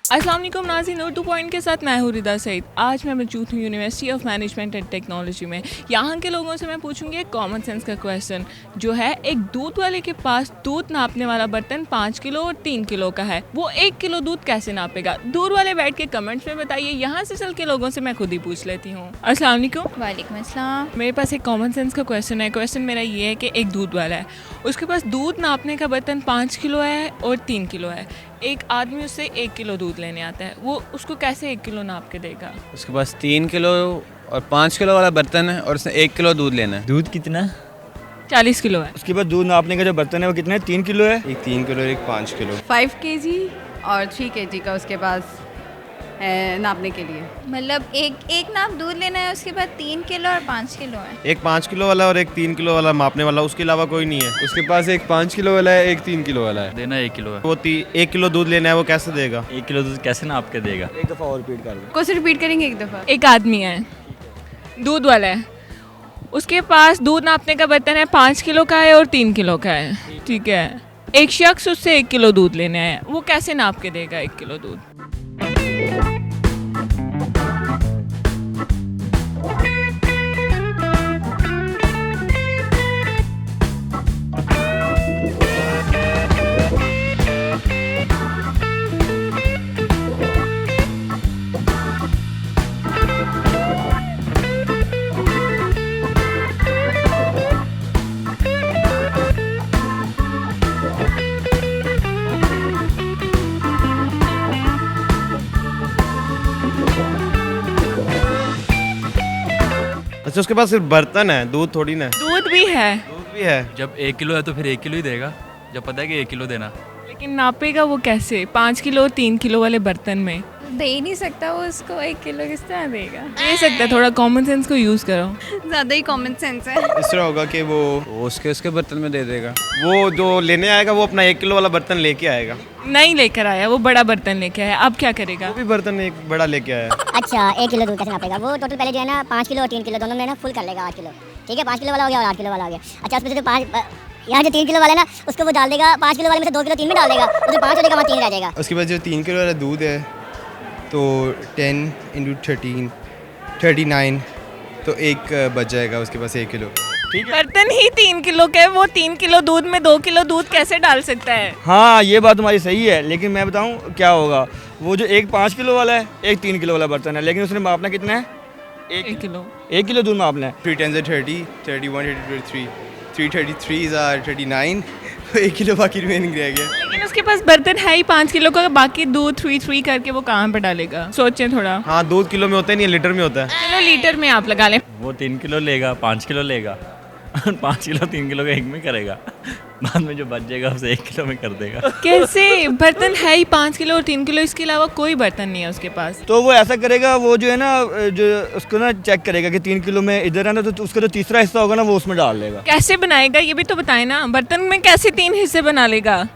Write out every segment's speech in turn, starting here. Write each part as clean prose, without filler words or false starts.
अस्सलाम वालेकुम नाज़रीन, और 2 पॉइंट के साथ मैं हूँ रिदा सईद। आज मैं मौजूद हूँ university of management and technology में। यहाँ के लोगों से मैं पूछूंगी एक कॉमन सेंस का क्वेश्चन, जो है एक दूध वाले के पास दूध नापने वाला बर्तन 5 किलो और 3 किलो का है, वो 1 किलो दूध कैसे नापेगा? दूर वाले बैठ के कमेंट्स में बताइए। यहाँ से चल के लोगों से मैं खुद ही पूछ लेती हूँ। अस्सलाम वालेकुम। वालेकुम अस्सलाम। मेरे पास एक कॉमन सेंस का क्वेश्चन है। क्वेश्चन मेरा ये है कि एक दूध वाला है, उसके पास दूध नापने का बर्तन 5 किलो है और 3 किलो है। एक आदमी उससे 1 किलो दूध लेने आता है, वो उसको कैसे 1 किलो नाप के देगा? उसके पास 3 किलो और 5 किलो वाला बर्तन है और उसने 1 किलो दूध लेना है। दूध कितना? 40 किलो है। उसके बाद दूध नापने का जो बर्तन है वो कितना है? 3 किलो है। एक 3 किलो और एक 5 किलो। 5 केजी और 3 केजी का उसके पास है नापने के लिए। मतलब एक नाप दूध लेना है, उसके बाद 3 किलो और 5 किलो है। एक 5 किलो वाला और एक 3 किलो वाला मापने वाला, उसके अलावा कोई नहीं है। उसके पास एक 5 किलो वाला है, एक 3 किलो वाला है। देना 1 किलो है। वो 1 किलो दूध लेना है, वो कैसे देगा? 1 किलो दूध कैसे नाप के देगा? एक दफ़ा और रिपीट कर दो। कुछ रिपीट करेंगे एक दफ़ा। एक आदमी है, दूध वाला है, उसके पास दूध नापने का बर्तन है 5 किलो का है और 3 किलो का है, ठीक है। एक शख्स उससे 1 किलो दूध लेने आया, वो कैसे नाप के देगा 1 किलो दूध? अच्छा, उसके पास सिर्फ बर्तन है, दूध थोड़ी ना है। दूध भी है, दूध भी है। जब 1 किलो है तो फिर 1 किलो ही देगा, जब पता है कि 1 किलो देना। लेकिन नापेगा वो कैसे 5 किलो और 3 किलो वाले बर्तन में? दे ही नहीं सकता वो, उसको 1 किलो किस तरह देगा? दे सकता है, थोड़ा कॉमन सेंस को यूज़ करो। ज़्यादा ही कॉमन सेंस है। इस तरह होगा कि वो उसके बर्तन में दे देगा। वो जो लेने आएगा वो अपना 1 किलो वाला बर्तन लेके आएगा। नहीं लेकर आया, वो बड़ा बर्तन लेके आया, अब क्या करेगा? वो भी बर्तन एक बड़ा लेके आया। अच्छा, 1 किलो दूध कैसे नापेगा? वो टोटल पहले जो है ना 5 किलो और 3 किलो दोनों में ना फुल कर लेगा 8 किलो, ठीक है। 5 किलो वाला हो गया और 8 किलो वाला हो गया। अच्छा, उसमें से जो 5 यहाँ जो 3 किलो वाला है ना, उसको वो डाल देगा 5 किलो वाले में से 2 किलो 3 में डाल देगा, उधर 5 हो जाएगा, वहाँ 3 रह जाएगा। उसके बाद जो 3 किलो वाला दूध है तो 10 × 13 39, तो एक बच जाएगा उसके पास 1 किलो। बर्तन ही 3 किलो के, वो 3 किलो दूध में 2 किलो दूध कैसे डाल सकता है? हाँ, ये बात तुम्हारी सही है, लेकिन मैं बताऊँ क्या होगा। वो जो एक 5 किलो वाला है, एक 3 किलो वाला बर्तन है, लेकिन उसने मापना कितना है? 1 किलो। 1 किलो दूध मापना है। 3 × 10 30 31 33 333 are 39, तो 1 किलो बाकी रिमेनिंग रह गया। लेकिन उसके पास बर्तन है ही 5 किलो का, बाकी दूध 3 करके वो कहाँ पे डालेगा? सोचें थोड़ा। हाँ, दूध किलो में होता है, नहीं लीटर में होता है। चलो लीटर में आप लगा लें। वो 3 किलो लेगा, 5 किलो लेगा, 5 किलो 3 किलो का एक में करेगा, बाद में जो बच जाएगा उसे 1 किलो में कर देगा। कैसे? बर्तन है ही 5 किलो और 3 किलो, इसके अलावा कोई बर्तन नहीं है उसके पास। तो वो ऐसा करेगा, वो जो है ना, जो उसको ना चेक करेगा कि 3 किलो में इधर है ना, तो उसका जो तीसरा हिस्सा होगा ना वो उसमें डाल देगा। कैसे बनाएगा ये भी तो बताए ना, बर्तन में कैसे 3 हिस्से बना लेगा?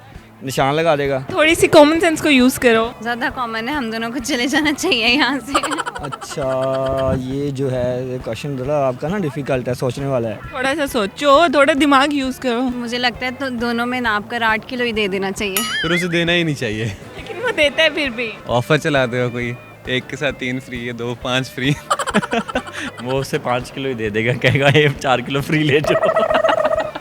निशान लगा देगा। थोड़ी सी कॉमन सेंस को यूज़ करो। ज़्यादा कॉमन है, हम दोनों को चले जाना चाहिए यहाँ से। अच्छा, ये जो है क्वेश्चन थोड़ा आपका ना डिफिकल्ट है, सोचने वाला है। थोड़ा सा सोचो, थोड़ा दिमाग यूज़ करो। मुझे लगता है तो दोनों में नाप कर 8 किलो ही दे देना चाहिए। फिर उसे देना ही नहीं चाहिए। लेकिन वो देता है फिर भी। ऑफर चला देगा कोई, 1 के साथ 3 फ्री है, 2 5 फ्री। वो उसे 5 किलो ही दे देगा, कहेगा ये 4 किलो फ्री ले जाओ।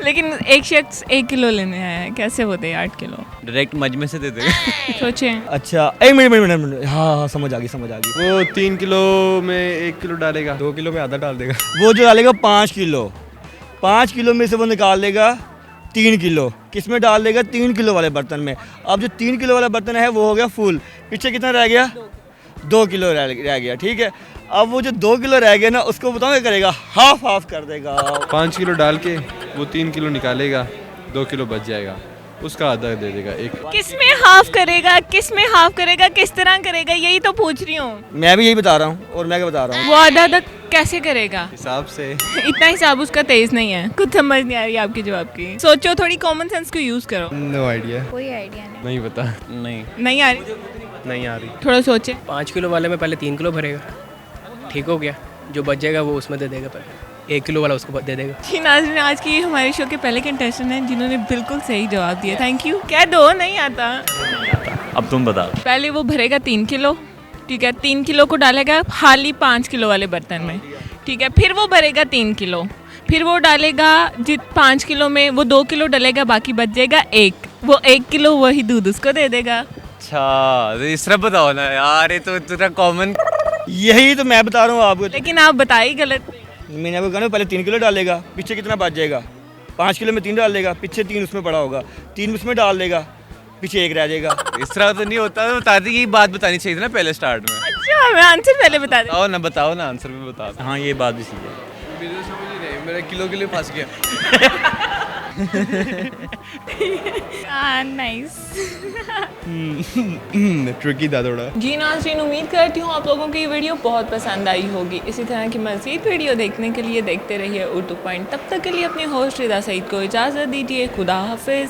लेकिन एक शख्स 1 किलो लेने आया है, कैसे वो दे 8 किलो? डायरेक्ट मजमे से दे देगा। सोचें। अच्छा, एक मिनट, हाँ समझ आ गई। वो 3 किलो में 1 किलो डालेगा, 2 किलो में आधा डाल देगा। वो जो डालेगा 5 किलो में से वो निकाल देगा 3 किलो, किस में डाल देगा? 3 किलो वाले बर्तन में। अब जो 3 किलो वाला बर्तन है वो हो गया फुल, पीछे कितना रह गया? 2 किलो रह गया, ठीक है। अब वो जो 2 किलो रह गया ना, उसको बताओ क्या करेगा? हाफ कर देगा। 5 किलो डाल के वो 3 किलो निकालेगा, 2 किलो बच जाएगा, उसका आधा दे देगा। एक किस में हाफ करेगा, किस तरह करेगा, यही तो पूछ रही हूँ। मैं भी यही बता रहा हूँ, और मैं क्या बता रहा हूँ। वो आधा कैसे करेगा? हिसाब से। इतना हिसाब उसका तेज नहीं है, कुछ समझ नहीं आ रही आपकी जवाब की। सोचो, थोड़ी कॉमन सेंस को यूज करो। No idea. कोई आइडिया नहीं। नहीं पता। नहीं आ रही? नहीं आ रही। थोड़ा सोचे। 5 किलो वाले में पहले 3 किलो भरेगा, ठीक हो गया, जो बच जाएगा वो उसमें दे देगा, पहले 1 किलो वाला उसको दे देगा। जी नाज़रीन, आज की हमारे शो के पहले कंटेस्टेंट हैं जिन्होंने बिल्कुल सही जवाब दिया। Thank you. क्या दो नहीं आता। अब तुम बता। पहले वो भरेगा 3 किलो, ठीक है, 3 किलो को डालेगा खाली 5 किलो वाले बर्तन में, ठीक है, फिर वो भरेगा 3 किलो, फिर वो डालेगा 5 किलो में वो 2 किलो डालेगा, बाकी बच जाएगा 1, वो 1 किलो वही दूध उसको दे देगा। अच्छा तो इस तरह बताओ ना यार, ये तो इतना कॉमन। यही तो मैं बता रहा हूँ आपको। लेकिन आप बताइए गलत। मैंने आपको कहा ना, पहले 3 किलो डालेगा, पीछे कितना बच जाएगा? 5 किलो में 3 डाल देगा, पीछे 3 उसमें पड़ा होगा, 3 उसमें डाल देगा, पीछे 1 रह जाएगा। इस तरह तो नहीं होता, तो बता दी, ये बात बतानी चाहिए थी ना पहले स्टार्ट में। अच्छा मैं आंसर पहले बता दूं। बताओ ना आंसर में बता दो। हाँ ये बात भी सही है। मुझे समझ ही नहीं, मेरा किलो के लिए फंस गया। नाइस। ट्रिकी था थोड़ा। जी नाज़रीन, उम्मीद करती हूँ आप लोगों को ये वीडियो बहुत पसंद आई होगी। इसी तरह की मज़ीद वीडियो देखने के लिए देखते रहिए उर्दू पॉइंट। तब तक के लिए अपनी होस्ट रिदा सईद को इजाज़त दीजिए। खुदा हाफिज़।